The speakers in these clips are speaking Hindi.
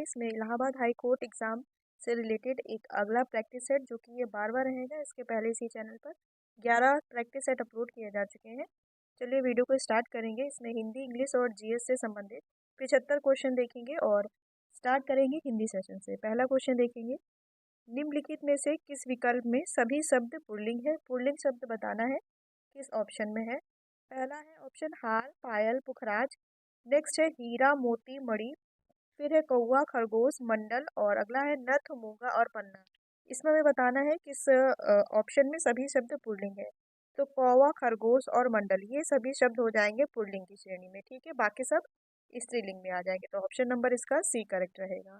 इसमें इलाहाबाद हाई कोर्ट एग्ज़ाम से रिलेटेड एक अगला प्रैक्टिस सेट, जो कि ये बार बार रहेगा। इसके पहले इसी चैनल पर 11 प्रैक्टिस सेट अपलोड किए जा चुके हैं। चलिए वीडियो को स्टार्ट करेंगे। इसमें हिंदी, इंग्लिश और जीएस से संबंधित 75 क्वेश्चन देखेंगे और स्टार्ट करेंगे हिंदी सेशन से। पहला क्वेश्चन देखेंगे, निम्नलिखित में से किस विकल्प में सभी शब्द पुल्लिंग है? पुल्लिंग शब्द बताना है, किस ऑप्शन में है। पहला है ऑप्शन हार, पायल, पुखराज। नेक्स्ट है हीरा, मोती, मणि। फिर है कौवा, खरगोश, मंडल और अगला है नथ, मूंगा और पन्ना। इसमें हमें बताना है किस ऑप्शन में सभी शब्द पुल्लिंग है। तो कौवा, खरगोश और मंडल ये सभी शब्द हो जाएंगे पुल्लिंग की श्रेणी में, ठीक है। बाकी सब स्त्रीलिंग में आ जाएंगे। तो ऑप्शन नंबर इसका सी करेक्ट रहेगा।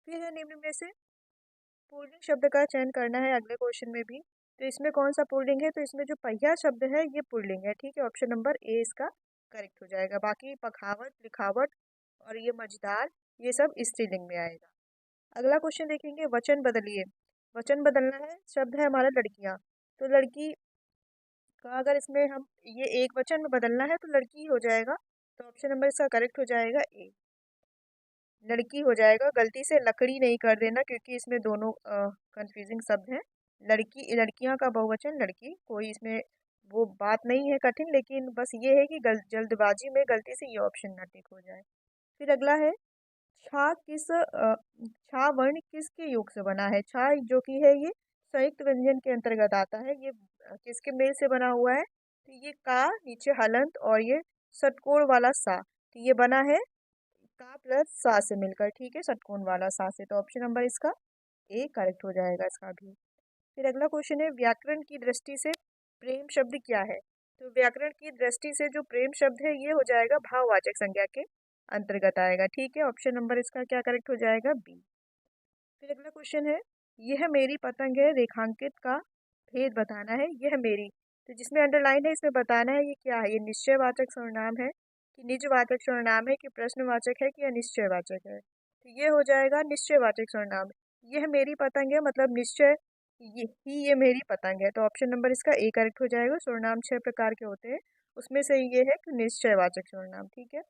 फिर है निम्न में से पुल्लिंग शब्द का चयन करना है अगले क्वेश्चन में भी। तो इसमें कौन सा पुल्लिंग है? तो इसमें जो पहिया शब्द है ये पुल्लिंग है, ठीक है। ऑप्शन नंबर ए इसका करेक्ट हो जाएगा। बाकी पखावट, लिखावट और ये मझधार ये सब स्त्रीलिंग में आएगा। अगला क्वेश्चन देखेंगे, वचन बदलिए। वचन बदलना है, शब्द है हमारा लड़कियां। तो लड़की का अगर इसमें हम ये एक वचन में बदलना है तो लड़की हो जाएगा। तो ऑप्शन नंबर इसका करेक्ट हो जाएगा ए, लड़की हो जाएगा। गलती से लकड़ी नहीं कर देना, क्योंकि इसमें दोनों कंफ्यूजिंग शब्द हैं। लड़की, लड़कियां का बहुवचन लड़की, कोई इसमें वो बात नहीं है कठिन, लेकिन बस ये है कि जल्दबाजी में गलती से ये ऑप्शन ना टिक हो जाए। फिर अगला है, छा वर्ण किसके योग से बना है? छा जो कि है ये संयुक्त व्यंजन के अंतर्गत आता है। ये किसके मेल से बना हुआ है? तो ये का, नीचे हलंत और ये षटकोण वाला सा। तो ये बना है का प्लस सा से मिलकर, ठीक है, षटकोण वाला सा से। तो ऑप्शन नंबर इसका ए करेक्ट हो जाएगा इसका भी। फिर अगला क्वेश्चन है, व्याकरण की दृष्टि से प्रेम शब्द क्या है? तो व्याकरण की दृष्टि से जो प्रेम शब्द है ये हो जाएगा भाववाचक संज्ञा के अंतर्गत आएगा, ठीक है। ऑप्शन नंबर इसका क्या करेक्ट हो जाएगा? बी। फिर अगला क्वेश्चन है, यह मेरी पतंग है, रेखांकित का भेद बताना है। यह मेरी, तो जिसमें अंडरलाइन है इसमें बताना है ये क्या है। ये निश्चयवाचक सर्वनाम है कि निजवाचक सर्वनाम है कि प्रश्नवाचक है कि अनिश्चयवाचक है? तो ये हो जाएगा निश्चयवाचक सर्वनाम। यह मेरी पतंग है मतलब निश्चय ये मेरी पतंग है। तो ऑप्शन नंबर इसका ए करेक्ट हो जाएगा। सर्वनाम 6 प्रकार के होते हैं, उसमें से ये है कि निश्चयवाचक सर्वनाम, ठीक है।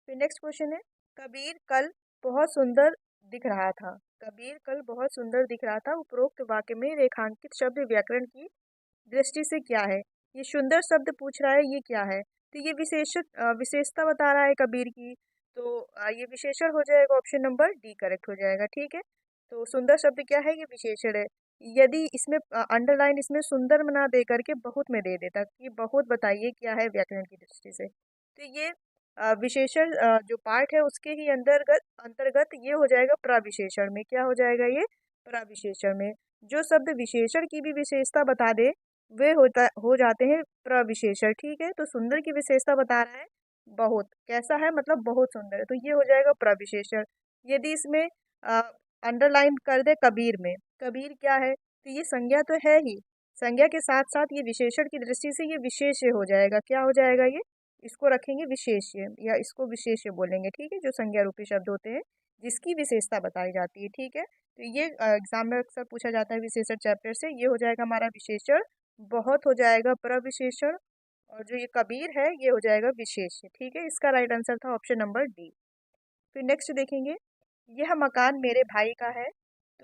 फिर नेक्स्ट क्वेश्चन है, कबीर कल बहुत सुंदर दिख रहा था। कबीर कल बहुत सुंदर दिख रहा था, उपरोक्त वाक्य में रेखांकित शब्द व्याकरण की दृष्टि से क्या है? ये सुंदर शब्द पूछ रहा है, ये क्या है? तो ये विशेषता बता रहा है कबीर की। तो ये विशेषण हो जाएगा। ऑप्शन नंबर डी करेक्ट हो जाएगा, ठीक है। तो सुंदर शब्द क्या है? ये विशेषण है। यदि इसमें अंडरलाइन इसमें सुंदर में ना दे करके बहुत में दे देता कि बहुत बताइए क्या है व्याकरण की दृष्टि से, तो ये विशेषण जो पार्ट है उसके ही अंतर्गत अंतर्गत ये हो जाएगा प्रविशेषण में। क्या हो जाएगा ये? प्रविशेषण में। जो शब्द विशेषण की भी विशेषता बता दे वे हो जाते हैं प्रविशेषण, ठीक है। तो सुंदर की विशेषता बता रहा है बहुत, कैसा है मतलब बहुत सुंदर है, तो ये हो जाएगा प्रविशेषण। यदि इसमें अंडरलाइन कर दे कबीर में, कबीर क्या है? तो ये संज्ञा तो है ही, संज्ञा के साथ साथ ये विशेषण की दृष्टि से ये विशेष्य हो जाएगा। क्या हो जाएगा ये? इसको रखेंगे विशेष्य या इसको विशेष्य बोलेंगे, ठीक है। जो संज्ञा रूपी शब्द होते हैं जिसकी विशेषता बताई जाती है, ठीक है। तो ये एग्जाम में अक्सर पूछा जाता है विशेषण चैप्टर से। ये हो जाएगा हमारा विशेषण, बहुत हो जाएगा प्रविशेषण, और जो ये कबीर है ये हो जाएगा विशेष्य, ठीक है। इसका राइट आंसर था ऑप्शन नंबर डी। फिर नेक्स्ट देखेंगे, यह मकान मेरे भाई का है।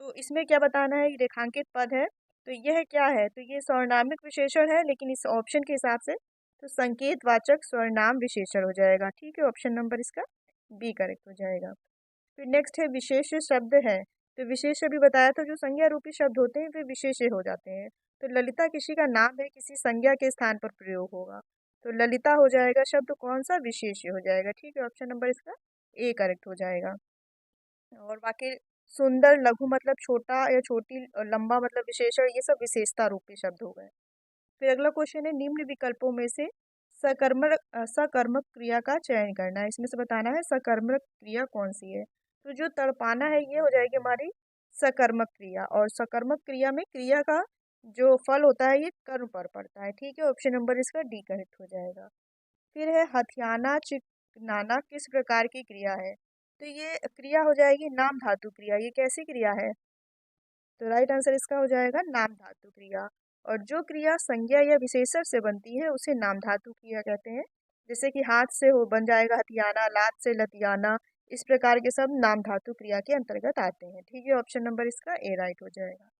तो इसमें क्या बताना है? ये रेखांकित पद है, तो यह क्या है? तो ये सर्वनामिक विशेषण है, लेकिन इस ऑप्शन के हिसाब से तो संकेतवाचक सर्वनाम विशेषण हो जाएगा, ठीक है। ऑप्शन नंबर इसका बी करेक्ट हो जाएगा। फिर नेक्स्ट है, विशेष शब्द है। तो विशेष भी बताया था, जो संज्ञा रूपी शब्द होते हैं वे विशेष हो जाते हैं। तो ललिता किसी का नाम है, किसी संज्ञा के स्थान पर प्रयोग होगा। तो ललिता हो जाएगा शब्द कौन सा? विशेष हो जाएगा, ठीक है। ऑप्शन नंबर इसका ए करेक्ट हो जाएगा। और बाकी सुंदर, लघु मतलब छोटा या छोटी, लंबा मतलब विशेषण, ये सब विशेषता रूपी शब्द हो गए। फिर अगला क्वेश्चन है, निम्न विकल्पों में से सकर्मक क्रिया का चयन करना है। इसमें से बताना है सकर्मक क्रिया कौन सी है। तो जो तड़पाना है ये हो जाएगी हमारी सकर्मक क्रिया, और सकर्मक क्रिया में क्रिया का जो फल होता है ये कर्म पर पड़ता है, ठीक है। ऑप्शन नंबर इसका डी करेक्ट हो जाएगा। फिर है, हथियाना चिकनाना किस प्रकार की क्रिया है? तो ये क्रिया हो जाएगी नाम धातु क्रिया। ये कैसी क्रिया है? तो राइट आंसर इसका हो जाएगा नाम धातु क्रिया। और जो क्रिया संज्ञा या विशेषण से बनती है उसे नाम धातु क्रिया कहते हैं। जैसे कि हाथ से हो बन जाएगा हथियाना, लात से लतियाना, इस प्रकार के शब्द नाम धातु क्रिया के अंतर्गत आते हैं। ठीक है, ऑप्शन नंबर इसका ए राइट हो जाएगा।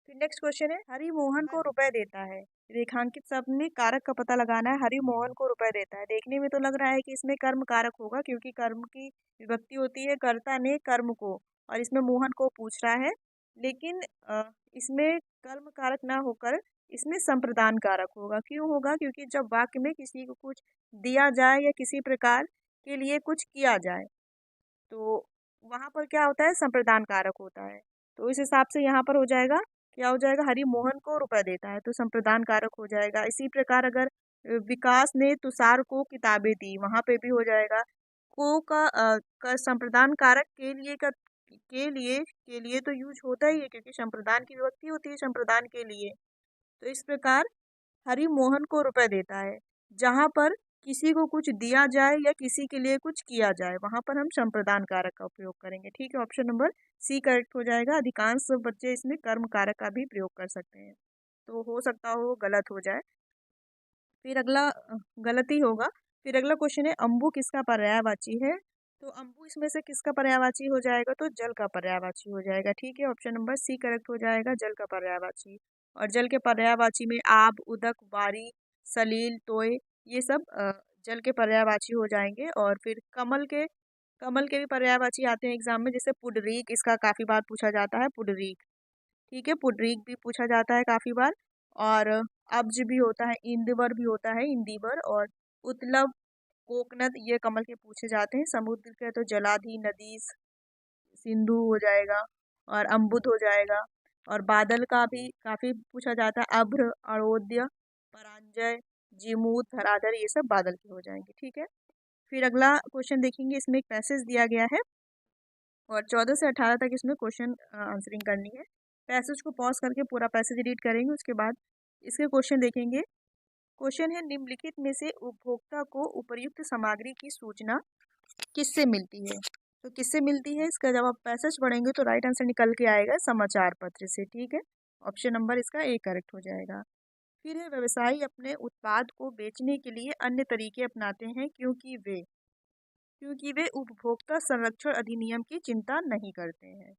फिर नेक्स्ट क्वेश्चन है, हरि मोहन को रुपए देता है। रेखांकित शब्द में कारक का पता लगाना है। हरि मोहन को रुपए देता है, देखने में तो लग रहा है कि इसमें कर्म कारक होगा, क्योंकि कर्म की विभक्ति होती है कर्ता ने कर्म को, और इसमें मोहन को पूछ रहा है। लेकिन इसमें कर्म कारक ना होकर इसमें संप्रदान कारक होगा। क्यों होगा? क्योंकि जब वाक्य में किसी को कुछ दिया जाए या किसी प्रकार के लिए कुछ किया जाए तो वहां पर क्या होता है? संप्रदान कारक होता है। तो इस हिसाब से यहाँ पर हो जाएगा, क्या हो जाएगा? हरि मोहन को रुपए देता है तो संप्रदान कारक हो जाएगा। इसी प्रकार अगर विकास ने तुषार को किताबें दी, वहां पे भी हो जाएगा। को का संप्रदान कारक के लिए तो यूज होता ही है, क्योंकि संप्रदान की विभक्ति होती है संप्रदान के लिए। तो इस प्रकार हरि मोहन को रुपए देता है, जहां पर किसी को कुछ दिया जाए या किसी के लिए कुछ किया जाए वहां पर हम संप्रदान कारक का उपयोग करेंगे। ठीक है, ऑप्शन नंबर सी करेक्ट हो जाएगा। अधिकांश बच्चे इसमें कर्म कारक का भी प्रयोग कर सकते हैं, तो हो सकता हो गलत हो जाए। फिर अगला गलती होगा। फिर अगला क्वेश्चन है, अम्बु किसका पर्यायवाची है? तो अम्बु इसमें से किसका पर्यायवाची हो जाएगा? तो जल का पर्यायवाची हो जाएगा। ठीक है, ऑप्शन नंबर सी करेक्ट हो जाएगा, जल का पर्यायवाची। और जल के पर्यायवाची में आब, उदक, बारी, सलील, तोय ये सब जल के पर्यायवाची हो जाएंगे। और फिर कमल के भी पर्यायवाची आते हैं एग्जाम में, जैसे पुडरीक, इसका काफी बार पूछा जाता है पुडरीक। ठीक है, पुडरीक भी पूछा जाता है काफी बार। और अब्ज भी होता है, इंदिवर भी होता है, इंदिवर। और उत्लव, कोकनद ये कमल के पूछे जाते हैं। समुद्र के तो जलाधि, नदी, सिंधु हो जाएगा और अम्बुद हो जाएगा। और बादल का भी काफी पूछा जाता है, अभ्र, अरोध्य, परांजय, जीमूत, धराधर ये सब बादल के हो जाएंगे। ठीक है, फिर अगला क्वेश्चन देखेंगे। इसमें एक पैसेज दिया गया है और 14 से 18 तक इसमें क्वेश्चन आंसरिंग करनी है। पैसेज को पॉज करके पूरा पैसेज रीड करेंगे, उसके बाद इसके क्वेश्चन देखेंगे। क्वेश्चन है, निम्नलिखित में से उपभोक्ता को उपर्युक्त सामग्री की सूचना किससे मिलती है? तो किससे मिलती है, इसका जब आप पैसेज पढ़ेंगे तो राइट आंसर निकल के आएगा समाचार पत्र से। ठीक है, ऑप्शन नंबर इसका ए करेक्ट हो जाएगा। फिर है, व्यवसायी अपने उत्पाद को बेचने के लिए अन्य तरीके अपनाते हैं क्योंकि वे उपभोक्ता संरक्षण अधिनियम की चिंता नहीं करते हैं।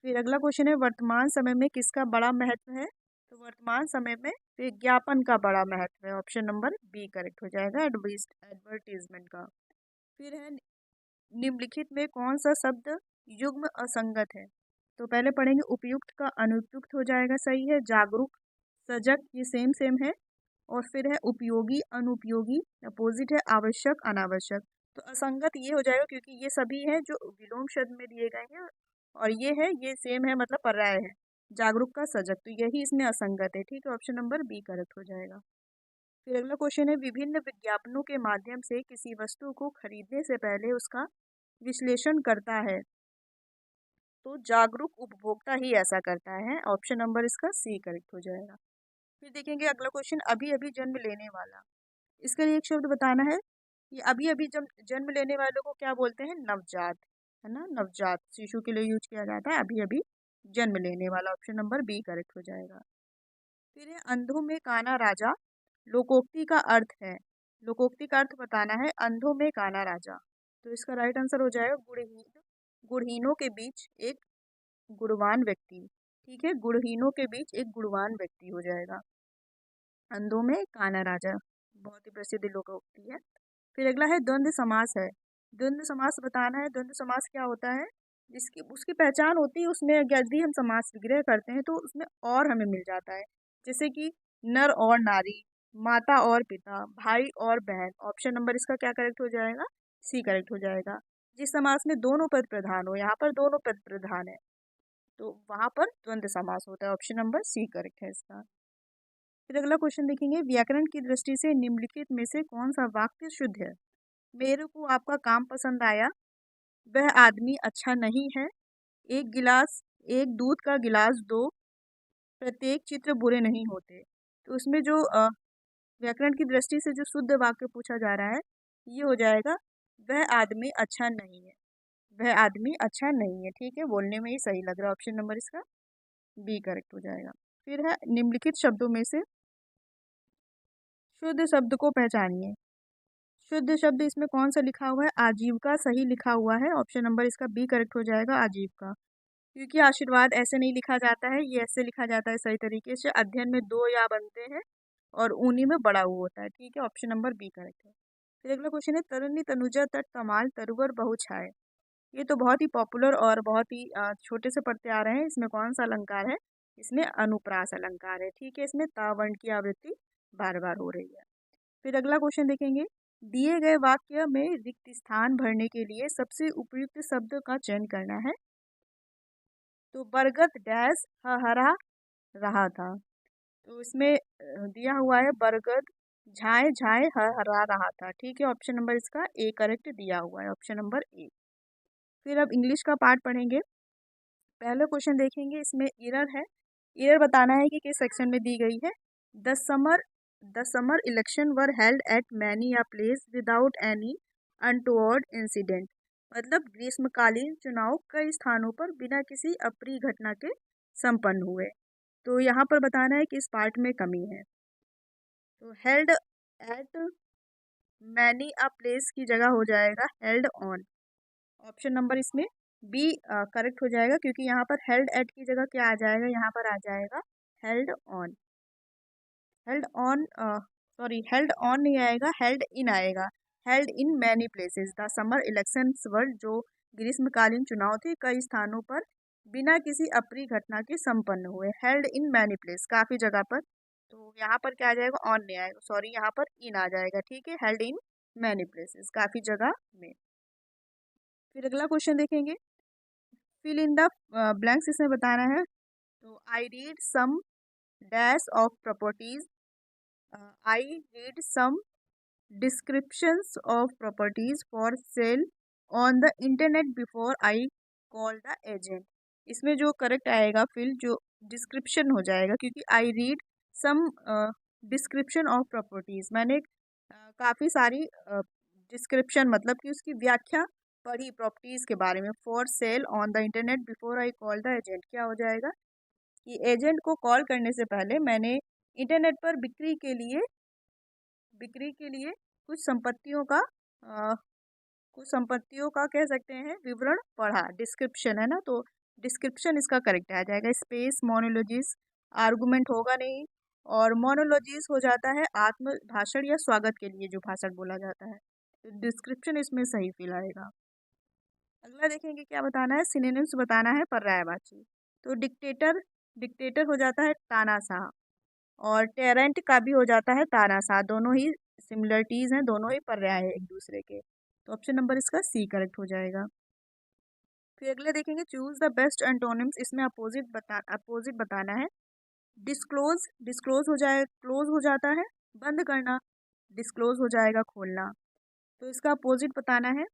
फिर अगला क्वेश्चन है, वर्तमान समय में किसका बड़ा महत्व है? तो वर्तमान समय में विज्ञापन का बड़ा महत्व है। ऑप्शन नंबर बी करेक्ट हो जाएगा, एडवर्टीजमेंट का। फिर है, निम्नलिखित में कौन सा शब्द युग्म असंगत है? तो पहले पढ़ेंगे, उपयुक्त का अनुपयुक्त हो जाएगा, सही है। जागरूक, सजग ये सेम सेम है। और फिर है उपयोगी, अनुपयोगी अपोजिट है। आवश्यक, अनावश्यक। तो असंगत ये हो जाएगा क्योंकि ये सभी है जो विलोम शब्द में दिए गए हैं, और ये सेम है मतलब पर्याय है। जागरूक का सजग, तो यही इसमें असंगत है। ठीक है, ऑप्शन नंबर बी करेक्ट हो जाएगा। फिर अगला क्वेश्चन है, विभिन्न विज्ञापनों के माध्यम से किसी वस्तु को खरीदने से पहले उसका विश्लेषण करता है, तो जागरूक उपभोक्ता ही ऐसा करता है। ऑप्शन नंबर इसका सी करेक्ट हो जाएगा। फिर देखेंगे अगला क्वेश्चन, अभी अभी जन्म लेने वाला। इसके लिए एक शब्द बताना है कि अभी अभी जब जन्म लेने वालों को क्या बोलते हैं? नवजात, है ना। नवजात शिशु के लिए यूज किया जाता है अभी अभी जन्म लेने वाला। ऑप्शन नंबर बी करेक्ट हो जाएगा। फिर है, अंधों में काना राजा लोकोक्ति का अर्थ है। लोकोक्ति का अर्थ बताना है, अंधों में काना राजा। तो इसका राइट आंसर हो जाएगा गुणहीनों के बीच एक गुणवान व्यक्ति। ठीक है, गुणहीनों के बीच एक गुणवान व्यक्ति हो जाएगा। अंधों में काना राजा बहुत ही प्रसिद्ध लोकोक्ति है। फिर अगला है, द्वंद्व समास है। द्वंद्व समास बताना है। द्वंद्व समास क्या होता है? जिसकी उसकी पहचान होती है, उसमें यदि हम समास विग्रह करते हैं तो उसमें और हमें मिल जाता है, जैसे कि नर और नारी, माता और पिता, भाई और बहन। ऑप्शन नंबर इसका क्या करेक्ट हो जाएगा? सी करेक्ट हो जाएगा। जिस समास में दोनों पद प्रधान हो, यहाँ पर दोनों पद प्रधान है तो वहां पर द्वंद्व समास होता है। ऑप्शन नंबर सी करेक्ट है इसका। फिर अगला क्वेश्चन देखेंगे, व्याकरण की दृष्टि से निम्नलिखित में से कौन सा वाक्य शुद्ध है? मेरे को आपका काम पसंद आया, वह आदमी अच्छा नहीं है, एक दूध का गिलास दो, प्रत्येक चित्र बुरे नहीं होते। तो उसमें जो व्याकरण की दृष्टि से जो शुद्ध वाक्य पूछा जा रहा है ये हो जाएगा, वह आदमी अच्छा नहीं है। वह आदमी अच्छा नहीं है। ठीक है, बोलने में ही सही लग रहा है। ऑप्शन नंबर इसका बी करेक्ट हो जाएगा। फिर है, निम्नलिखित शब्दों में से शुद्ध शब्द को पहचानिए। शुद्ध शब्द इसमें कौन सा लिखा हुआ है? आजीविका सही लिखा हुआ है। ऑप्शन नंबर इसका बी करेक्ट हो जाएगा, आजीविका। क्योंकि आशीर्वाद ऐसे नहीं लिखा जाता है, ये ऐसे लिखा जाता है सही तरीके से। अध्ययन में दो या बनते हैं और ऊनी में बड़ा ऊ होता है। ठीक है, ऑप्शन नंबर बी करेक्ट है। फिर अगला क्वेश्चन है, तरनी तनुजा तट तमाल तरुवर बहु छाए। ये तो बहुत ही पॉपुलर और बहुत ही छोटे से पढ़ते आ रहे हैं। इसमें कौन सा अलंकार है? इसमें अनुप्रास अलंकार है। ठीक है, इसमें ता वर्ण की आवृत्ति बार बार हो रही है। फिर अगला क्वेश्चन देखेंगे, दिए गए वाक्य में रिक्त स्थान भरने के लिए सबसे उपयुक्त शब्द का चयन करना है। तो बरगद डैश हरा रहा था। तो इसमें दिया हुआ है बरगद झाए झाए हरा रहा था। ठीक है, ऑप्शन नंबर इसका ए करेक्ट दिया हुआ है, ऑप्शन नंबर ए। फिर अब इंग्लिश का पार्ट पढ़ेंगे। पहला क्वेश्चन देखेंगे, इसमें एरर है। एरर बताना है कि किस सेक्शन में दी गई है। The summer election were held at many a place without any untoward incident. मतलब ग्रीष्मकालीन चुनाव कई स्थानों पर बिना किसी अप्रिय घटना के संपन्न हुए। तो यहाँ पर बताना है कि इस पार्ट में कमी है। तो held at many a place की जगह हो जाएगा हेल्ड ऑन। ऑप्शन नंबर इसमें बी करेक्ट हो जाएगा, क्योंकि यहाँ पर हेल्ड एट की जगह क्या आ जाएगा? यहाँ पर आ जाएगा held on. Held on sorry, held on नहीं आएगा, हेल्ड इन आएगा। Held in many places the summer elections were, जो ग्रीष्मकालीन चुनाव थे कई स्थानों पर बिना किसी अप्रिय घटना के संपन्न हुए। हेल्ड इन मैनी प्लेस, काफी जगह पर। तो यहाँ पर क्या आ जाएगा? ऑन नहीं आएगा, सॉरी, यहाँ पर इन आ जाएगा। ठीक है, हेल्ड इन मैनी प्लेसेस, काफी जगह में। फिर अगला क्वेश्चन देखेंगे, फिल इन द ब्लैंक्स इसमें बताना है। तो I read some dash of properties, I read some descriptions of properties for sale on the internet before I call the agent. इसमें जो करेक्ट आएगा फिल, जो डिस्क्रिप्शन हो जाएगा, क्योंकि I read some description of properties, मैंने काफ़ी सारी डिस्क्रिप्शन मतलब कि उसकी व्याख्या पढ़ी प्रॉपर्टीज के बारे में। For sale on the internet before I call the agent, क्या हो जाएगा कि एजेंट को कॉल करने से पहले मैंने इंटरनेट पर बिक्री के लिए कुछ संपत्तियों का कह सकते हैं विवरण पढ़ा। डिस्क्रिप्शन है ना, तो डिस्क्रिप्शन इसका करेक्ट आ जाएगा। स्पेस मोनोलॉजीज, आर्गुमेंट होगा नहीं, और मोनोलॉजीज हो जाता है आत्म भाषण या स्वागत के लिए जो भाषण बोला जाता है। तो डिस्क्रिप्शन इसमें सही फील आएगा। अगला देखेंगे क्या बताना है, सिनोनिम्स बताना है पर्यायवाची। तो डिक्टेटर, डिक्टेटर हो जाता है तानाशाह, और टेरेंट का भी हो जाता है तानाशाह। दोनों ही सिमिलरिटीज हैं, दोनों ही पर्याय है एक दूसरे के। तो ऑप्शन नंबर इसका सी करेक्ट हो जाएगा। फिर अगले देखेंगे, चूज द बेस्ट एंटोनिम्स। इसमें अपोजिट बताना है। डिस्क्लोज, डिस्क्लोज हो जाए, क्लोज हो जाता है बंद करना, डिस्क्लोज हो जाएगा खोलना। तो इसका अपोजिट बताना है।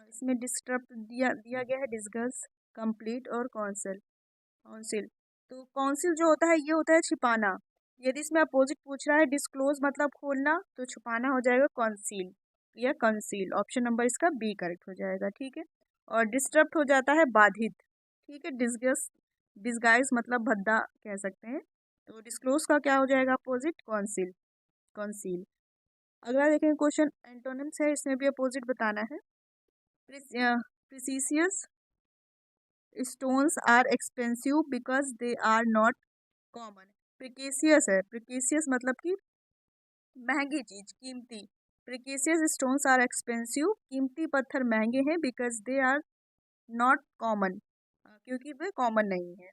इसमें डिस्टर्ब दिया गया है, डिस्गस, कंप्लीट और काउंसिल। काउंसिल, तो काउंसिल जो होता है ये होता है छिपाना। यदि इसमें अपोजिट पूछ रहा है डिस्क्लोज मतलब खोलना, तो छुपाना हो जाएगा कॉन्सील या कंसील। ऑप्शन नंबर इसका बी करेक्ट हो जाएगा। ठीक है, और डिस्टर्ब हो जाता है बाधित। ठीक है, डिस्गस, डिस्गाइज मतलब भद्दा कह सकते हैं। तो डिस्क्लोज का क्या हो जाएगा अपोजिट? Council, council. अगला देखें क्वेश्चन, एंटोनिम्स है, इसमें भी अपोजिट बताना है। Precious stones are expensive because they are not common. Precious है, प्रिकेशियस मतलब कि महंगी चीज, कीमती। प्रिकेशियस स्टोन्स आर एक्सपेंसिव, कीमती पत्थर महंगे हैं, because they are not common, क्योंकि वे कॉमन नहीं है।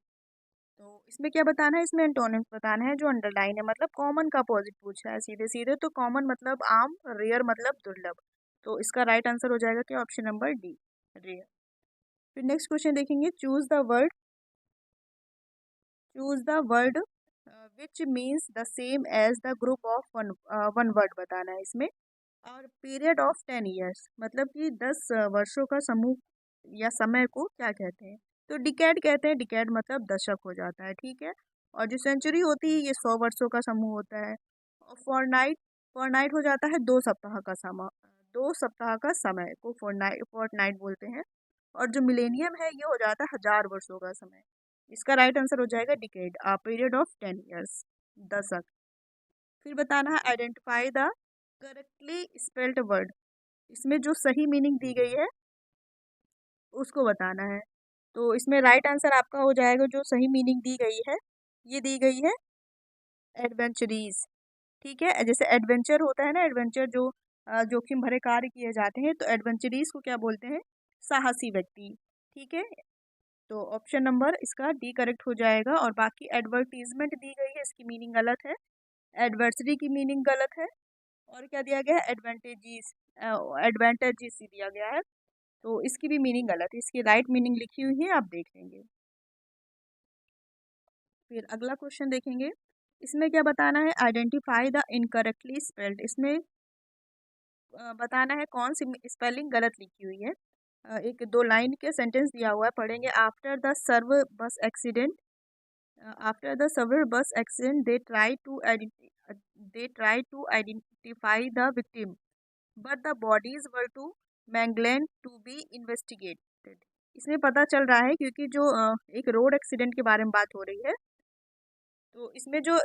तो इसमें क्या बताना है? इसमें एंटोनिम्स बताना है जो अंडरलाइन है, मतलब कॉमन का अपोजिट पूछा है सीधे सीधे। तो कॉमन मतलब आम, रेयर मतलब दुर्लभ। तो इसका राइट आंसर हो जाएगा क्या? Option number D, rare. फिर नेक्स्ट क्वेश्चन देखेंगे, choose the word, choose the word which means the same as the group of one word बताना है इसमें। और पीरियड ऑफ 10 ईयर्स मतलब कि 10 वर्षों का समूह या समय को क्या कहते हैं? तो डिकेड कहते हैं। डिकेड मतलब दशक हो जाता है। ठीक है, और जो सेंचुरी होती है ये 100 वर्षों का समूह होता है। और फॉरनाइट, फॉरनाइट हो जाता है 2 सप्ताह का समय, 2 सप्ताह का समय को फोर्टनाइट बोलते हैं। और जो मिलेनियम है ये हो जाता है 1000 वर्षों का समय। इसका राइट आंसर हो जाएगा डिकेड, पीरियड ऑफ 10 ईयर्स, दशक। फिर बताना है identify the correctly spelled word, इसमें जो सही मीनिंग दी गई है उसको बताना है। तो इसमें राइट आंसर आपका हो जाएगा, जो सही मीनिंग दी गई है ये दी गई है एडवेंचरीज। ठीक है, जैसे एडवेंचर होता है ना, एडवेंचर जो जोखिम भरे कार्य किए जाते हैं, तो एडवेंचरीज को क्या बोलते हैं? साहसी व्यक्ति। ठीक है, तो ऑप्शन नंबर इसका डी करेक्ट हो जाएगा। और बाकी एडवर्टीजमेंट दी गई है, इसकी मीनिंग गलत है। एडवर्सरी की मीनिंग गलत है। और क्या दिया गया है? एडवांटेजेस, एडवांटेजेस दिया गया है, तो इसकी भी मीनिंग गलत है। इसकी राइट मीनिंग लिखी हुई है, आप देख लेंगे। फिर अगला क्वेश्चन देखेंगे, इसमें क्या बताना है? Identify the incorrectly spelled. इसमें बताना है कौन सी स्पेलिंग गलत लिखी हुई है। एक दो लाइन के सेंटेंस दिया हुआ है, पढ़ेंगे। After the serve bus accident, after the serve bus accident they try to identify the victim but the bodies were too mangled to be investigated. इसमें पता चल रहा है, क्योंकि जो एक रोड एक्सीडेंट के बारे में बात हो रही है, तो इसमें जो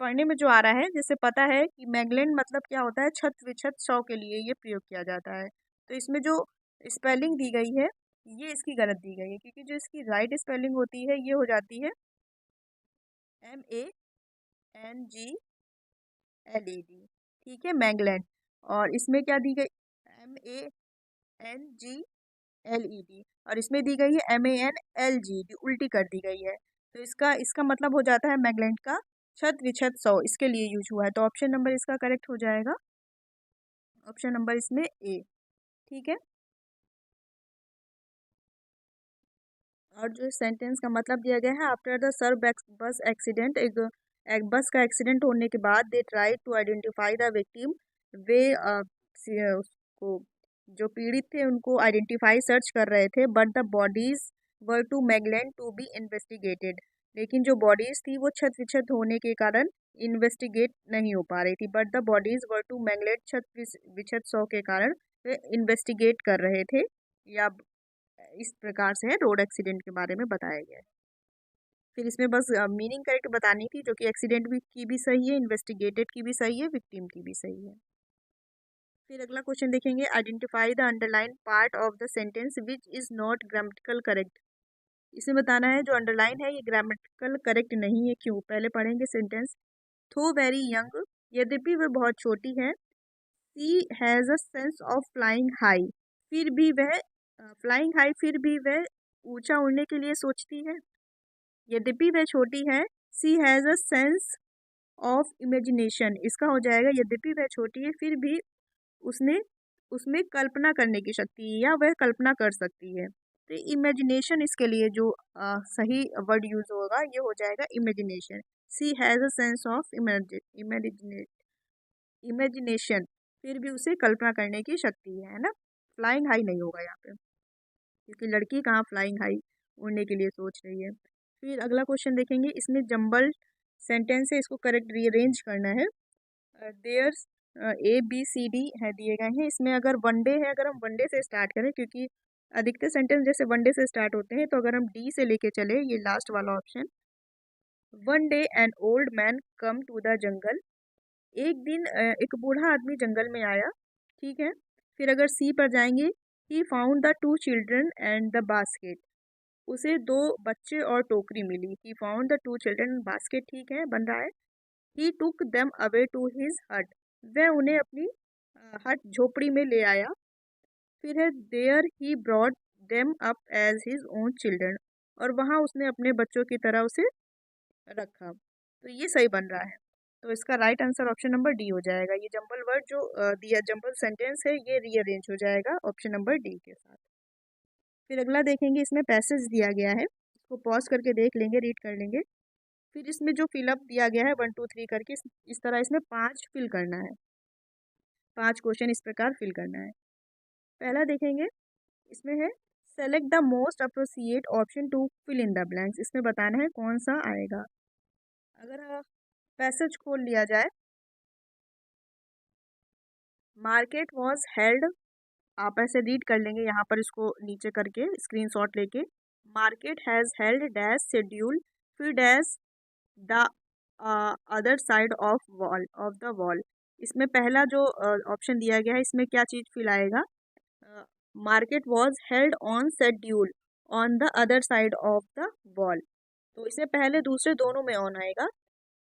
पढ़ने में जो आ रहा है, जैसे पता है कि मैगलेंड मतलब क्या होता है? छत विछत शव के लिए ये प्रयोग किया जाता है। तो इसमें जो स्पेलिंग दी गई है ये इसकी गलत दी गई है, क्योंकि जो इसकी राइट स्पेलिंग होती है ये हो जाती है MANGLED। ठीक है, मैंगलैंड। और इसमें क्या दी गई? MANGLED। और इसमें दी गई है MANLGD, उल्टी कर दी गई है। तो इसका इसका मतलब हो जाता है मैगलैंड का छत विछत सौ, इसके लिए यूज हुआ है। तो ऑप्शन नंबर इसका करेक्ट हो जाएगा, ऑप्शन नंबर इसमें ए। ठीक है, और जो सेंटेंस का मतलब दिया गया है, after the serve bus accident, एक बस का एक्सीडेंट होने के बाद they try to identify the victim, वे उसको, जो पीड़ित थे उनको आइडेंटिफाई सर्च कर रहे थे, but the bodies were too mangled to be investigated. लेकिन जो बॉडीज थी वो छत विछत होने के कारण इन्वेस्टिगेट नहीं हो पा रही थी। But the bodies were too mangled, छत विछत सौ के कारण वे इन्वेस्टिगेट कर रहे थे, या इस प्रकार से है रोड एक्सीडेंट के बारे में बताया गया है। फिर इसमें बस मीनिंग करेक्ट बतानी थी, जो कि एक्सीडेंट भी की भी सही है, इन्वेस्टिगेटेड की भी सही है, विक्टिम की भी सही है। फिर अगला क्वेश्चन देखेंगे, identify the underline part of the sentence which is not grammatical correct. इसमें बताना है जो अंडरलाइन है ये ग्रामेटिकल करेक्ट नहीं है, क्यों? पहले पढ़ेंगे सेंटेंस। थो वेरी यंग, यद्यपि वह बहुत छोटी है। She has a sense of flying high, फिर भी वह फ्लाइंग हाई, फिर भी वह ऊंचा उड़ने के लिए सोचती है। यद्यपि वह छोटी है, she has a sense of imagination, इसका हो जाएगा यद्यपि वह छोटी है फिर भी उसने उसमें कल्पना करने की शक्ति है, या वह कल्पना कर सकती है। तो इमेजिनेशन इसके लिए जो सही वर्ड यूज होगा ये हो जाएगा imagination. She has a sense of imagination, फिर भी उसे कल्पना करने की शक्ति है ना। फ्लाइंग हाई नहीं होगा यहाँ पे, क्योंकि लड़की कहाँ फ्लाइंग हाई उड़ने के लिए सोच रही है। फिर अगला क्वेश्चन देखेंगे, इसमें जंबल सेंटेंस है, इसको करेक्ट रीअरेंज करना है। देयर्स ABCD है दिए गए हैं। इसमें अगर वनडे है, अगर हम वनडे से स्टार्ट करें, क्योंकि अधिकतर सेंटेंस जैसे वनडे से स्टार्ट होते हैं, तो अगर हम डी से लेके चले, ये लास्ट वाला option, one day an old man come to the jungle, एक दिन एक बूढ़ा आदमी जंगल में आया। ठीक है, फिर अगर सी पर जाएंगे, he found the two children and the basket, उसे दो बच्चे और टोकरी मिली। He found the two children basket, ठीक है, बन रहा है। He took them away to his hut, वह उन्हें अपनी हट झोपड़ी में ले आया। फिर है there he brought them up as his own children, और वहाँ उसने अपने बच्चों की तरह उसे रखा। तो ये सही बन रहा है, तो इसका right answer option number D हो जाएगा। ये जंबल वर्ड जो दिया, जंबल सेंटेंस है, ये रीअरेंज हो जाएगा ऑप्शन नंबर डी के साथ। फिर अगला देखेंगे, इसमें पैसेज दिया गया है, इसको पॉज करके देख लेंगे, रीड कर लेंगे। फिर इसमें जो फिलअप दिया गया है 1 2 3 करके, इस तरह इसमें 5 फिल करना है, 5 क्वेश्चन इस प्रकार फिल करना है। पहला देखेंगे, इसमें है select the most appropriate option to fill in the blanks. इसमें बताना है कौन सा आएगा। अगर पैसेज खोल लिया जाए, मार्केट वॉज हेल्ड, आप ऐसे रीड कर लेंगे यहाँ पर, इसको नीचे करके स्क्रीनशॉट लेके, market has held dash schedule, फिर dash the other side of the wall, इसमें पहला जो ऑप्शन दिया गया है, इसमें क्या चीज़ फिल आएगा? Market was held on schedule on the other side of the wall. तो इसमें पहले दूसरे दोनों में ऑन आएगा,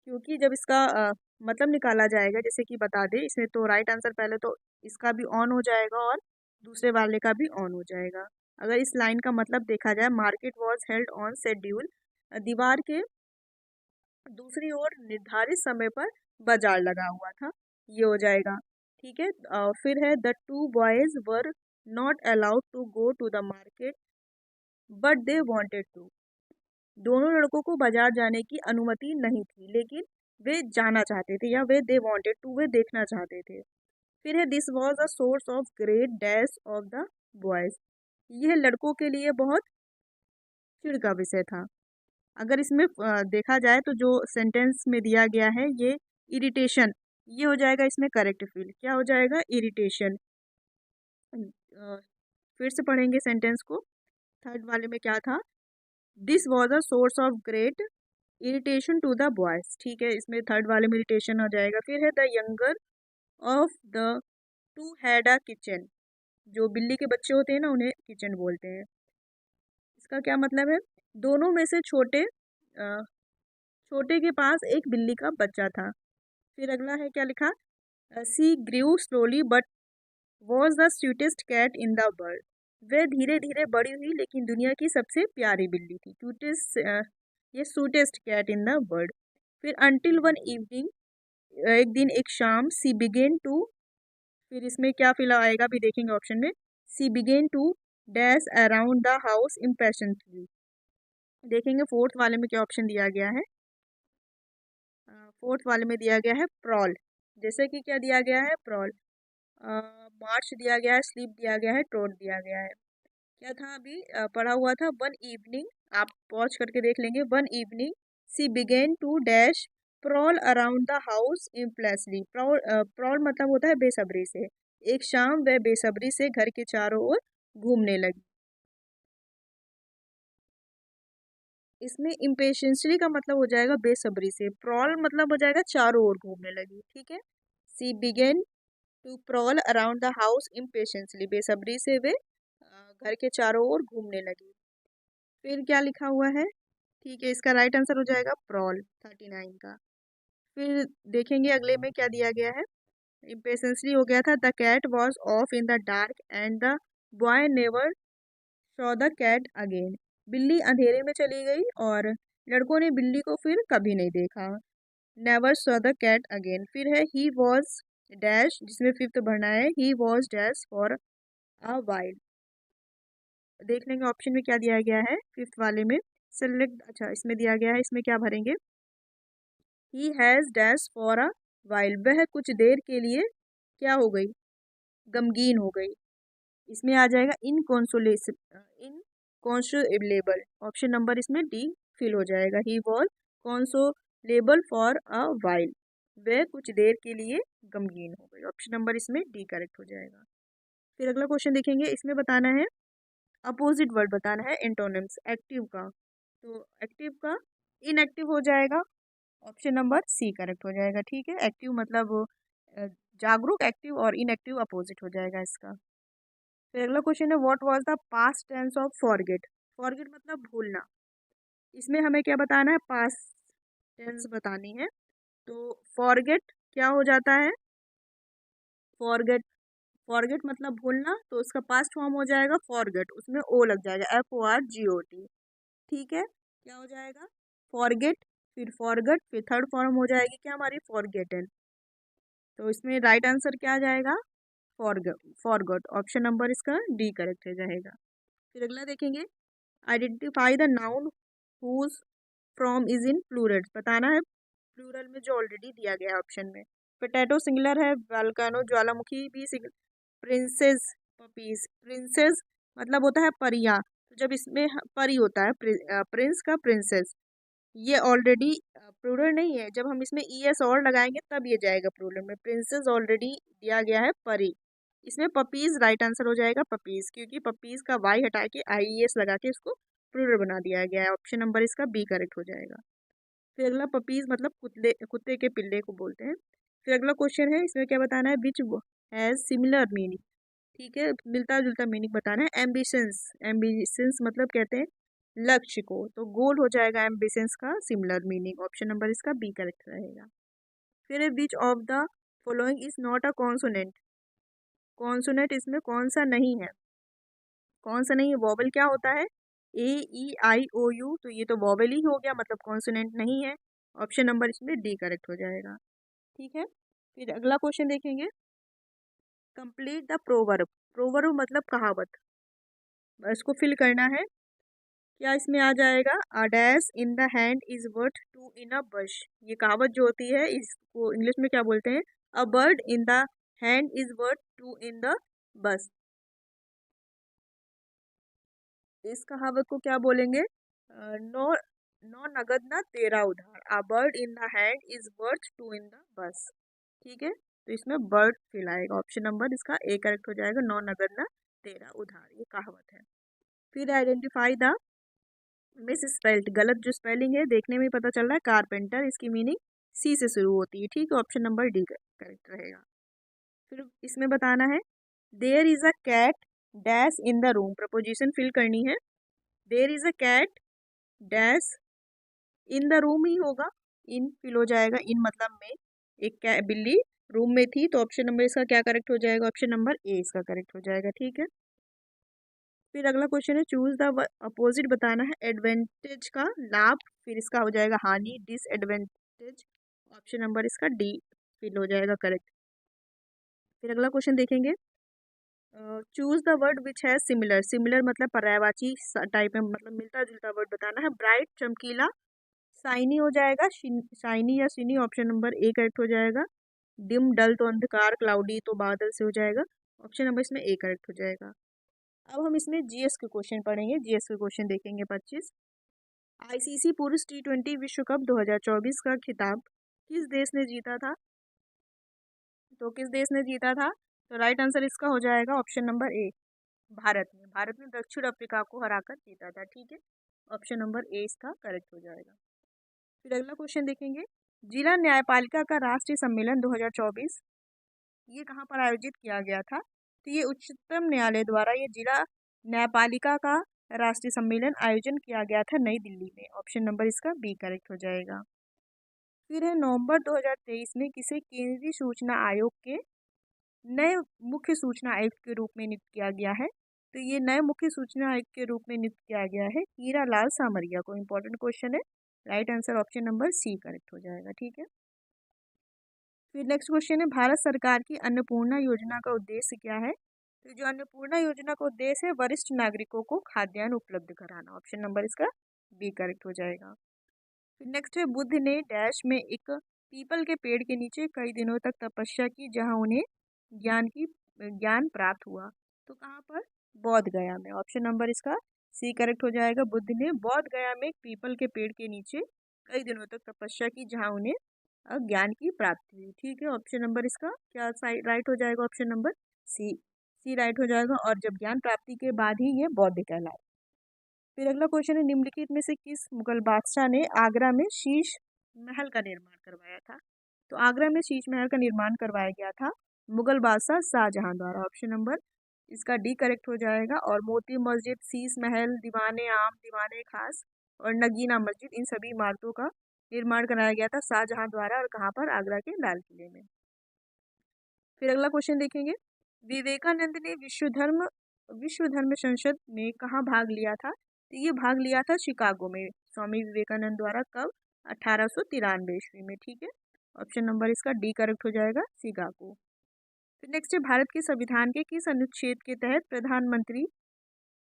क्योंकि जब इसका मतलब निकाला जाएगा, जैसे कि बता दें, इसमें तो राइट आंसर पहले तो इसका भी ऑन हो जाएगा और दूसरे वाले का भी ऑन हो जाएगा। अगर इस लाइन का मतलब देखा जाए, market was held on schedule, दीवार के दूसरी ओर निर्धारित समय पर बाजार लगा हुआ था, ये हो जाएगा। ठीक है। फिर है the two boys were not allowed to go to the market but they wanted to. दोनों लड़कों को बाजार जाने की अनुमति नहीं थी, लेकिन वे जाना चाहते थे, या वे दे वांटेड टू, वे देखना चाहते थे। फिर है this was a source of great dash of the boys. यह लड़कों के लिए बहुत चिढ़ का विषय था। अगर इसमें देखा जाए तो जो सेंटेंस में दिया गया है ये इरिटेशन, ये हो जाएगा इसमें करेक्ट फील। क्या हो जाएगा? इरिटेशन। फिर से पढ़ेंगे सेंटेंस को। थर्ड वाले में क्या था? This was a source of great irritation to the boys. ठीक है, इसमें थर्ड वाले में इरिटेशन हो जाएगा। फिर है the younger of the two had a kitchen. जो बिल्ली के बच्चे होते हैं ना, उन्हें किचन बोलते हैं। इसका क्या मतलब है? दोनों में से छोटे के पास एक बिल्ली का बच्चा था। फिर अगला है, क्या लिखा? She grew slowly but was the sweetest cat in the world. वह धीरे धीरे बड़ी हुई, लेकिन दुनिया की सबसे प्यारी बिल्ली थी। क्यूटेस्ट, ये sweetest cat in the world. फिर अंटिल वन इवनिंग, एक दिन, एक शाम, सी बिगेन टू, फिर इसमें क्या फिल आएगा भी देखेंगे ऑप्शन में। She began to dash around the house impatiently. देखेंगे फोर्थ वाले में क्या ऑप्शन दिया गया है। फोर्थ वाले में दिया गया है प्रॉल। जैसे कि क्या दिया गया है? प्रॉल। मार्च दिया गया है, स्लीप दिया गया है, ट्रोट दिया गया है। क्या था अभी पढ़ा हुआ था? वन इवनिंग, आप पॉज करके देख लेंगे। One evening she began to dash prowl around the house impatiently. Prowl मतलब होता है बेसब्री से। एक शाम वह बेसब्री से घर के चारों ओर घूमने लगी। इसमें इम्पेशेंसली का मतलब हो जाएगा बेसब्री से, प्रॉल मतलब हो जाएगा चारों ओर घूमने लगी। ठीक है। She began to prowl around the house impatiently, बेसब्री से वे घर के चारों ओर घूमने लगी। फिर क्या लिखा हुआ है? ठीक है, इसका राइट आंसर हो जाएगा प्रॉल, 39 का। फिर देखेंगे अगले में क्या दिया गया है। इम्पेशेंसली हो गया था the cat was off in the dark and the boy never saw the cat again. बिल्ली अंधेरे में चली गई और लड़कों ने बिल्ली को फिर कभी नहीं देखा। Never saw the cat again. फिर है ही वॉज डैश, जिसमें फिफ्थ भरना है। He was dash for a while. देख लेंगे ऑप्शन में क्या दिया गया है फिफ्थ वाले में। सेलेक्ट, अच्छा इसमें दिया गया है, इसमें क्या भरेंगे? He has dash for a while. वह कुछ देर के लिए क्या हो गई? गमगीन हो गई। इसमें आ जाएगा इनकॉन्सोलेशन, इनकॉन्सोलेबल। ऑप्शन नंबर इसमें डी फिल हो जाएगा। He was consolable for a while. वह कुछ देर के लिए गमगीन हो गई। ऑप्शन नंबर इसमें डी करेक्ट हो जाएगा। फिर अगला क्वेश्चन देखेंगे। इसमें बताना है अपोजिट वर्ड बताना है, एंटोनिम्स एक्टिव का। तो एक्टिव का इनएक्टिव हो जाएगा। ऑप्शन नंबर सी करेक्ट हो जाएगा। ठीक है, एक्टिव मतलब अ, जागरूक एक्टिव, और इनएक्टिव अपोजिट हो जाएगा इसका। फिर अगला क्वेश्चन है what was the past tense of forget. Forget मतलब भूलना। इसमें हमें क्या बताना है? पास्ट टेंस बतानी है। तो फॉरगेट क्या हो जाता है? फॉरगेट, फॉरगेट मतलब भूलना, तो उसका पास्ट फॉर्म हो जाएगा फॉरगेट, उसमें ओ लग जाएगा, FORGOT। ठीक है, क्या हो जाएगा? फॉरगेट, फिर फॉरगेट, फिर थर्ड फॉर्म हो जाएगी क्या हमारी? फॉरगेटन। तो इसमें राइट आंसर क्या आ जाएगा? Forget, forgot. ऑप्शन नंबर इसका डी करेक्ट हो जाएगा। फिर अगला देखेंगे, identify the noun whose form is in plural. बताना है प्लूरल में जो ऑलरेडी दिया गया है ऑप्शन में। पोटैटो सिंगुलर है, वल्केनो ज्वालामुखी भी सिंगुलर, प्रिंसेस पपीज। प्रिंसेस मतलब होता है परियां, तो जब इसमें परी होता है, प्रिंस का प्रिंसेस, ये ऑलरेडी प्लूरल नहीं है। जब हम इसमें ES और लगाएंगे तब ये जाएगा प्लूरल में। प्रिंसेस ऑलरेडी दिया गया है परी। इसमें पपीज राइट आंसर हो जाएगा, पपीज, क्योंकि पपीज का वाई हटा के IES लगा के इसको प्लूरल बना दिया गया है। ऑप्शन नंबर इसका बी करेक्ट हो जाएगा। फिर अगला, पपीज मतलब कुत्ते, कुत्ते के पिल्ले को बोलते हैं। फिर अगला क्वेश्चन है, इसमें क्या बताना है, विच हैज सिमिलर मीनिंग। ठीक है, मिलता जुलता मीनिंग बताना है। एम्बिशंस, एम्बिशंस मतलब कहते हैं लक्ष्य को, तो गोल हो जाएगा एम्बिशंस का सिमिलर मीनिंग। ऑप्शन नंबर इसका बी करेक्ट रहेगा। फिर है which of the following is not a consonant. Consonant इसमें कौन सा नहीं है, कौन सा नहीं है। वॉवल क्या होता है, ए ई आई ओ यू, तो ये तो वॉवल ही हो गया, मतलब कॉन्सोनेंट नहीं है। ऑप्शन नंबर इसमें डी करेक्ट हो जाएगा। ठीक है, फिर अगला क्वेश्चन देखेंगे, कंप्लीट द प्रोवर्ब। प्रोवर्ब मतलब कहावत, इसको फिल करना है। क्या इसमें आ जाएगा, a dash in the hand is worth two in a bush. ये कहावत जो होती है इसको इंग्लिश में क्या बोलते हैं, a bird in the hand is worth two in the bush. इस कहावत को क्या बोलेंगे, नो नो नगद ना तेरा उधार, a bird in the hand is worth two in the bush. ठीक है, तो इसमें बर्ड फिल आएगा। ऑप्शन नंबर इसका ए करेक्ट हो जाएगा, नो नगद ना तेरा उधार, ये कहावत है। फिर आइडेंटिफाई द मिस स्पेल्ड, गलत जो स्पेलिंग है देखने में ही पता चल रहा है, कारपेंटर, इसकी मीनिंग सी से शुरू होती है। ठीक है, ऑप्शन नंबर डी करेक्ट रहेगा। फिर इसमें बताना है, there is a cat dash in the room, proposition fill करनी है। There is a cat dash in the room ही होगा, इन फिल हो जाएगा, इन मतलब में, एक बिल्ली रूम में थी, तो ऑप्शन नंबर इसका क्या करेक्ट हो जाएगा, ऑप्शन नंबर ए इसका करेक्ट हो जाएगा। ठीक है, फिर अगला क्वेश्चन है, चूज द अपोजिट बताना है, एडवांटेज का लाभ, फिर इसका हो जाएगा हानि, डिसएडवांटेज। ऑप्शन नंबर इसका डी फिल हो जाएगा करेक्ट। फिर अगला क्वेश्चन देखेंगे, चूज द वर्ड विच है सिमिलर। सिमिलर मतलब पर्यायवाची टाइप में, मतलब मिलता जुलता वर्ड बताना है। ब्राइट चमकीला, शाइनी हो जाएगा, शाइनी या शिनी, ऑप्शन नंबर ए करेक्ट हो जाएगा। डिम डल तो अंधकार, क्लाउडी तो बादल से हो जाएगा, ऑप्शन नंबर इसमें ए करेक्ट हो जाएगा। अब हम इसमें जीएस के क्वेश्चन पढ़ेंगे, जीएस के क्वेश्चन देखेंगे 25। आईसीसी पुरुष टी20 विश्व कप 2024 का खिताब किस देश ने जीता था, तो किस देश ने जीता था, तो राइट आंसर इसका हो जाएगा ऑप्शन नंबर ए, भारत ने। भारत ने दक्षिण अफ्रीका को हराकर जीता था। ठीक है, ऑप्शन नंबर ए इसका करेक्ट हो जाएगा। फिर अगला क्वेश्चन देखेंगे, जिला न्यायपालिका का राष्ट्रीय सम्मेलन 2024 ये कहाँ पर आयोजित किया गया था, तो ये उच्चतम न्यायालय द्वारा ये जिला न्यायपालिका का राष्ट्रीय सम्मेलन आयोजन किया गया था नई दिल्ली में। ऑप्शन नंबर इसका बी करेक्ट हो जाएगा। फिर है, नवंबर 2023 में किसे केंद्रीय सूचना आयोग के नए मुख्य सूचना आयुक्त के रूप में नियुक्त किया गया है, तो ये नए मुख्य सूचना आयुक्त के रूप में नियुक्त किया गया है हीरा लाल सामरिया को। इंपॉर्टेंट क्वेश्चन है, right answer option number C correct हो जाएगा। ठीक है, फिर नेक्स्ट क्वेश्चन है, भारत सरकार की अन्नपूर्णा योजना का उद्देश्य क्या है, तो जो अन्नपूर्णा योजना का उद्देश्य है वरिष्ठ नागरिकों को खाद्यान्न उपलब्ध कराना। ऑप्शन नंबर इसका बी करेक्ट हो जाएगा। फिर नेक्स्ट है, बुद्ध ने डैश में एक पीपल के पेड़ के नीचे कई दिनों तक तपस्या की जहां उन्हें ज्ञान प्राप्त हुआ, तो कहाँ पर, बौद्ध गया में। ऑप्शन नंबर इसका सी करेक्ट हो जाएगा, बुद्ध ने बौद्ध गया में एक पीपल के पेड़ के नीचे कई दिनों तक तपस्या की जहां उन्हें ज्ञान की प्राप्ति हुई। ठीक है, ऑप्शन नंबर इसका क्या राइट हो जाएगा, ऑप्शन नंबर सी, सी राइट हो जाएगा, और जब ज्ञान प्राप्ति के बाद ही ये बौद्ध कहलाए। फिर अगला क्वेश्चन है, निम्नलिखित में से किस मुगल बादशाह ने आगरा में शीश महल का निर्माण करवाया था, तो आगरा में शीश महल का निर्माण करवाया गया था मुगल बादशाह शाहजहां द्वारा। ऑप्शन नंबर इसका डी करेक्ट हो जाएगा। और मोती मस्जिद, शीश महल, दीवाने आम, दीवाने खास और नगीना मस्जिद, इन सभी इमारतों का निर्माण कराया गया था शाहजहां द्वारा, और कहाँ पर, आगरा के लाल किले में। फिर अगला क्वेश्चन देखेंगे, विवेकानंद ने विश्व धर्म संसद में कहाँ भाग लिया था, तो ये भाग लिया था शिकागो में, स्वामी विवेकानंद द्वारा, कब, 1893 ईस्वी में। ठीक है, ऑप्शन नंबर इसका डी करेक्ट हो जाएगा, शिकागो। फिर नेक्स्ट है, भारत के संविधान के किस अनुच्छेद के तहत प्रधानमंत्री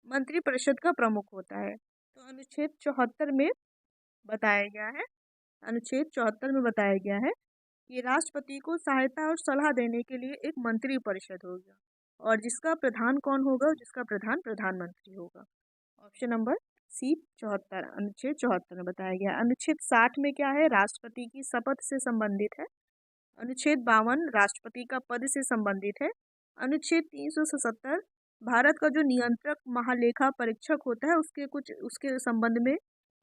मंत्रिपरिषद का प्रमुख होता है, तो अनुच्छेद 74 में बताया गया है, अनुच्छेद 74 में बताया गया है कि राष्ट्रपति को सहायता और सलाह देने के लिए एक मंत्री परिषद होगा, और जिसका प्रधान कौन होगा, जिसका प्रधान प्रधानमंत्री होगा। ऑप्शन नंबर सी 74, अनुच्छेद 74 में बताया गया। अनुच्छेद 60 में क्या है, राष्ट्रपति की शपथ से संबंधित है। अनुच्छेद 52 राष्ट्रपति का पद से संबंधित है। अनुच्छेद 377 भारत का जो नियंत्रक महालेखा परीक्षक होता है उसके संबंध में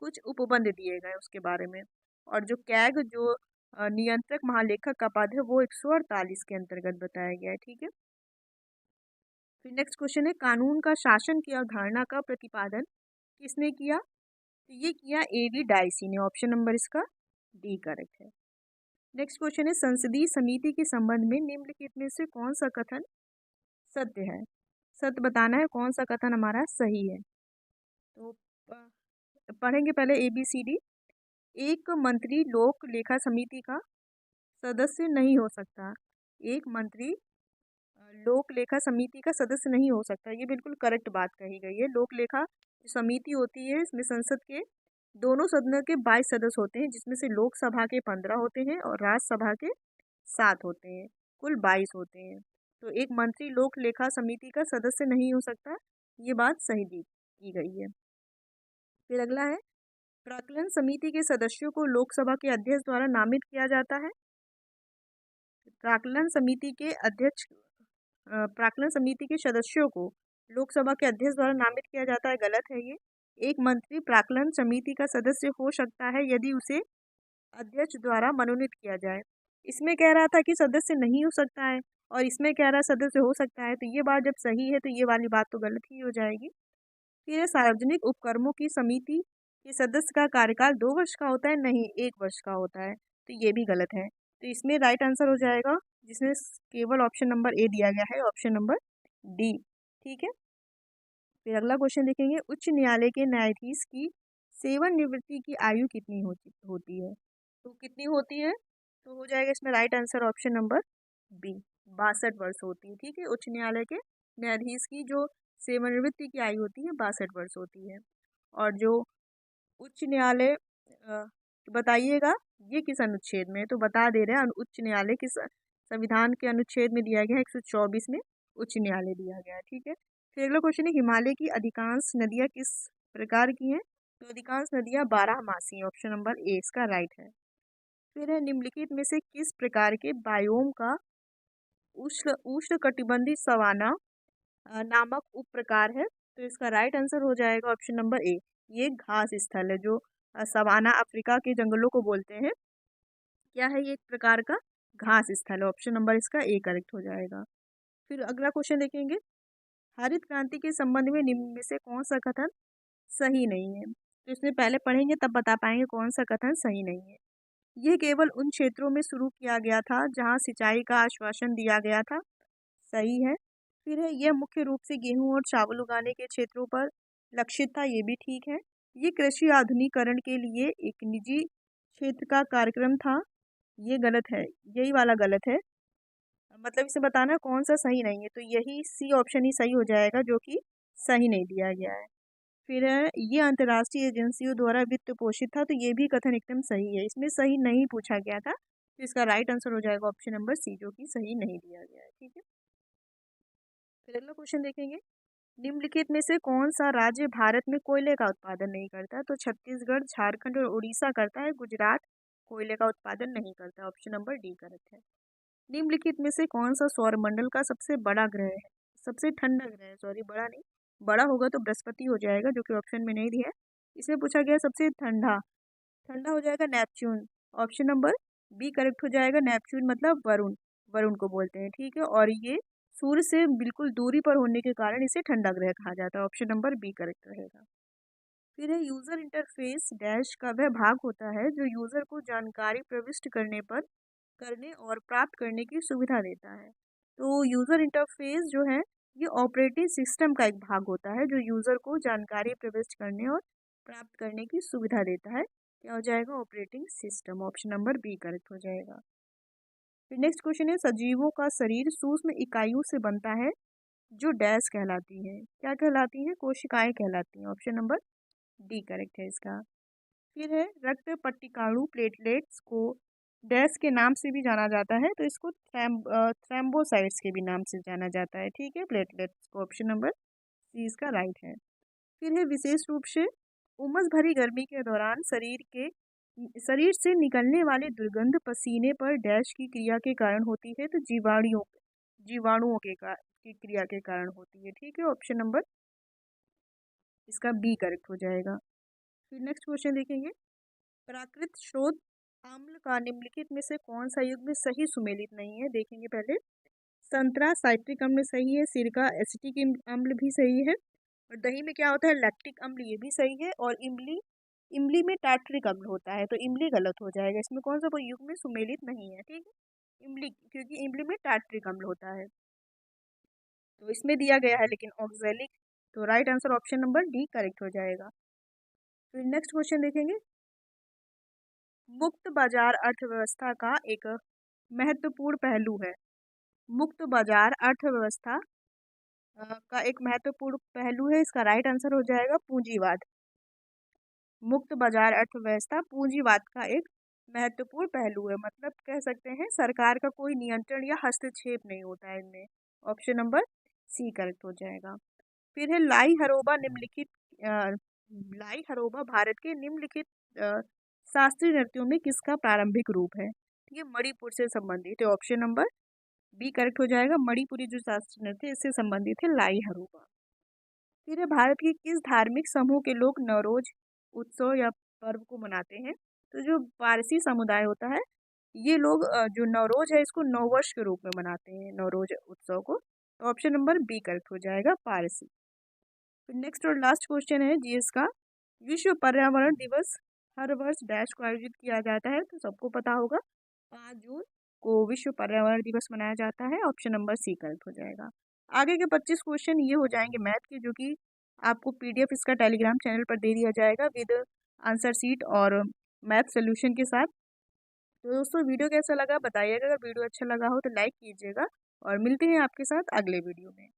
कुछ उपबंध दिए गए उसके बारे में। और जो कैग जो नियंत्रक महालेखक का पद है वो 148 के अंतर्गत बताया गया है। ठीक है, फिर नेक्स्ट क्वेश्चन है, कानून का शासन की अवधारणा का प्रतिपादन किसने किया? तो ये किया A.D. डाइसी ने। ऑप्शन नंबर इसका डी करेक्ट है। नेक्स्ट क्वेश्चन है, संसदीय समिति के संबंध में निम्नलिखित में से कौन सा कथन सत्य है? सत्य बताना है कौन सा कथन हमारा सही है। तो पढ़ेंगे पहले ABCD। एक मंत्री लोक लेखा समिति का सदस्य नहीं हो सकता। एक मंत्री लोक लेखा समिति का सदस्य नहीं हो सकता, ये बिल्कुल करेक्ट बात कही गई है। लोक लेखा जो समिति होती है इसमें संसद के दोनों सदनों के 22 सदस्य होते हैं, जिसमें से लोकसभा के 15 होते हैं और राज्यसभा के 7 होते हैं, कुल 22 होते हैं। तो एक मंत्री लोक लेखा समिति का सदस्य नहीं हो सकता, ये बात सही दी की गई है। फिर अगला है, प्राक्कलन समिति के सदस्यों को लोकसभा के अध्यक्ष द्वारा नामित किया जाता है। प्राक्कलन समिति के अध्यक्ष प्राक्कलन समिति के सदस्यों को लोकसभा के अध्यक्ष द्वारा नामित किया जाता है, गलत है ये। एक मंत्री प्राक्कलन समिति का सदस्य हो सकता है यदि उसे अध्यक्ष द्वारा मनोनीत किया जाए। इसमें कह रहा था कि सदस्य नहीं हो सकता है और इसमें कह रहा है सदस्य हो सकता है, तो ये बात जब सही है तो ये वाली बात तो गलत ही हो जाएगी। फिर सार्वजनिक उपक्रमों की समिति के सदस्य का कार्यकाल 2 वर्ष का होता है, नहीं 1 वर्ष का होता है, तो ये भी गलत है। तो इसमें राइट आंसर हो जाएगा, जिसमें केवल ऑप्शन नंबर ए दिया गया है, ऑप्शन नंबर डी। ठीक है, फिर अगला क्वेश्चन देखेंगे, उच्च न्यायालय के न्यायाधीश की सेवानिवृत्ति की आयु कितनी होती है? तो कितनी होती है? तो हो जाएगा इसमें right answer option number B, 62 वर्ष होती है। ठीक है, उच्च न्यायालय के न्यायाधीश की जो सेवानिवृत्ति की आयु होती है 62 वर्ष होती है। और जो उच्च न्यायालय बताइएगा ये किस अनुच्छेद में, तो बता दे रहे हैं, उच्च न्यायालय किस संविधान के अनुच्छेद में दिया गया है? 124 में उच्च न्यायालय दिया गया है। ठीक है, फिर अगला क्वेश्चन है, हिमालय की अधिकांश नदियाँ किस प्रकार की हैं? तो अधिकांश नदियाँ 12मासी हैं, ऑप्शन नंबर ए इसका राइट है। फिर है, निम्नलिखित में से किस प्रकार के बायोम का उष्णकटिबंधीय सवाना नामक उप प्रकार है? तो इसका राइट आंसर हो जाएगा ऑप्शन नंबर ए, ये घास स्थल है जो सवाना अफ्रीका के जंगलों को बोलते हैं। क्या है ये? एक प्रकार का घास स्थल है, ऑप्शन नंबर इसका ए करेक्ट हो जाएगा। फिर अगला क्वेश्चन देखेंगे, हरित क्रांति के संबंध में निम्न में से कौन सा कथन सही नहीं है? तो इसमें पहले पढ़ेंगे तब बता पाएंगे कौन सा कथन सही नहीं है। यह केवल उन क्षेत्रों में शुरू किया गया था जहां सिंचाई का आश्वासन दिया गया था, सही है। फिर है, यह मुख्य रूप से गेहूं और चावल उगाने के क्षेत्रों पर लक्षित था, ये भी ठीक है। ये कृषि आधुनिकीकरण के लिए एक निजी क्षेत्र का कार्यक्रम था, ये गलत है, यही वाला गलत है। मतलब इसे बताना कौन सा सही नहीं है, तो यही सी ऑप्शन ही सही हो जाएगा जो कि सही नहीं दिया गया है। फिर है, ये अंतर्राष्ट्रीय एजेंसियों द्वारा वित्त पोषित था, तो ये भी कथन एकदम सही है, इसमें सही नहीं पूछा गया था, तो इसका राइट आंसर हो जाएगा ऑप्शन नंबर सी, जो कि सही नहीं दिया गया है। ठीक है, फिर अगला क्वेश्चन देखेंगे, निम्नलिखित में से कौन सा राज्य भारत में कोयले का उत्पादन नहीं करता? तो छत्तीसगढ़, झारखंड और उड़ीसा करता है, गुजरात कोयले का उत्पादन नहीं करता, ऑप्शन नंबर डी करेक्ट है। निम्नलिखित में से कौन सा सौरमंडल का सबसे बड़ा ग्रह है? सबसे ठंडा ग्रह है, सॉरी बड़ा नहीं, बड़ा होगा तो बृहस्पति हो जाएगा जो कि ऑप्शन में नहीं दिया है। इसमें पूछा गया सबसे ठंडा, ठंडा हो जाएगा Neptune, option number B correct हो जाएगा। नेपच्यून मतलब वरुण, वरुण को बोलते हैं। ठीक है, और ये सूर्य से बिल्कुल दूरी पर होने के कारण इसे ठंडा ग्रह कहा जाता है, ऑप्शन नंबर बी करेक्ट रहेगा। फिर है, यूजर इंटरफेस डैश का वह भाग होता है जो यूजर को जानकारी प्रविष्ट करने और प्राप्त करने की सुविधा देता है। तो यूजर इंटरफेस जो है ये ऑपरेटिंग सिस्टम का एक भाग होता है जो यूजर को जानकारी प्रविष्ट करने और प्राप्त करने की सुविधा देता है, क्या हो जाएगा? Operating system, option number B correct हो जाएगा। फिर नेक्स्ट क्वेश्चन है, सजीवों का शरीर सूक्ष्म इकाइयों से बनता है जो डैश कहलाती है, क्या कहलाती है? कोशिकाएं कहलाती हैं, ऑप्शन नंबर डी करेक्ट है इसका। फिर है, रक्त पट्टिकाणु प्लेटलेट्स को डैश के नाम से भी जाना जाता है, तो इसको थ्रैम्बोसाइट्स के भी नाम से जाना जाता है। ठीक है, प्लेटलेट्स को, ऑप्शन नंबर सी इसका राइट है। फिर है, विशेष रूप से उमस भरी गर्मी के दौरान शरीर से निकलने वाली दुर्गंध पसीने पर डैश की क्रिया के कारण होती है, तो जीवाणुओं की क्रिया के कारण होती है। ठीक है, ऑप्शन नंबर इसका बी करेक्ट हो जाएगा। फिर नेक्स्ट क्वेश्चन देखेंगे, प्राकृत स्रोत अम्ल का निम्नलिखित में से कौन सा युग्म सही सुमेलित नहीं है, देखेंगे पहले। संतरा साइट्रिक अम्ल सही है, सिरका एसिटिक अम्ल भी सही है, और दही में क्या होता है, लैक्टिक अम्ल, ये भी सही है, और इमली, इमली में टार्टरिक अम्ल होता है, तो इमली गलत हो जाएगा। इसमें कौन सा कोई युग्म सुमेलित नहीं है, ठीक है, इमली, क्योंकि इमली में टार्टरिक अम्ल होता है। तो इसमें दिया गया है लेकिन ऑक्जेलिक, तो right answer option number D correct हो जाएगा। फिर नेक्स्ट क्वेश्चन देखेंगे। मुक्त बाजार अर्थव्यवस्था का एक महत्वपूर्ण पहलू है। मुक्त बाजार अर्थव्यवस्था का एक महत्वपूर्ण पहलू है, इसका राइट आंसर हो जाएगा पूंजीवाद। मुक्त बाजार अर्थव्यवस्था पूंजीवाद का एक महत्वपूर्ण पहलू है, मतलब कह सकते हैं सरकार का कोई नियंत्रण या हस्तक्षेप नहीं होता है इनमें। ऑप्शन नंबर सी करेक्ट हो जाएगा। फिर है लाई हरोबा निम्नलिखित, लाई हरोबा भारत के निम्नलिखित शास्त्रीय नृत्यों में किसका प्रारंभिक रूप है। ये मणिपुर से संबंधित है, ऑप्शन नंबर बी करेक्ट हो जाएगा। मणिपुरी जो शास्त्रीय नृत्य इससे संबंधित है लाई हरोबा। फिर है भारत के किस धार्मिक समूह के लोग नवरोज उत्सव या पर्व को मनाते हैं। तो जो पारसी समुदाय होता है, ये लोग जो नवरोज है इसको नववर्ष के रूप में मनाते हैं, नवरोज उत्सव को। तो ऑप्शन नंबर बी करेक्ट हो जाएगा, पारसी। फिर नेक्स्ट और लास्ट क्वेश्चन है जीएस का। विश्व पर्यावरण दिवस हर वर्ष डैश को आयोजित किया जाता है, तो सबको पता होगा 5 जून को विश्व पर्यावरण दिवस मनाया जाता है। ऑप्शन नंबर सी करेक्ट हो जाएगा। आगे के 25 क्वेश्चन ये हो जाएंगे मैथ के, जो कि आपको पीडीएफ इसका टेलीग्राम चैनल पर दे दिया जाएगा विद आंसर सीट और मैथ सोल्यूशन के साथ। तो दोस्तों वीडियो कैसा लगा बताइएगा, अगर वीडियो अच्छा लगा हो तो लाइक कीजिएगा, और मिलते हैं आपके साथ अगले वीडियो में।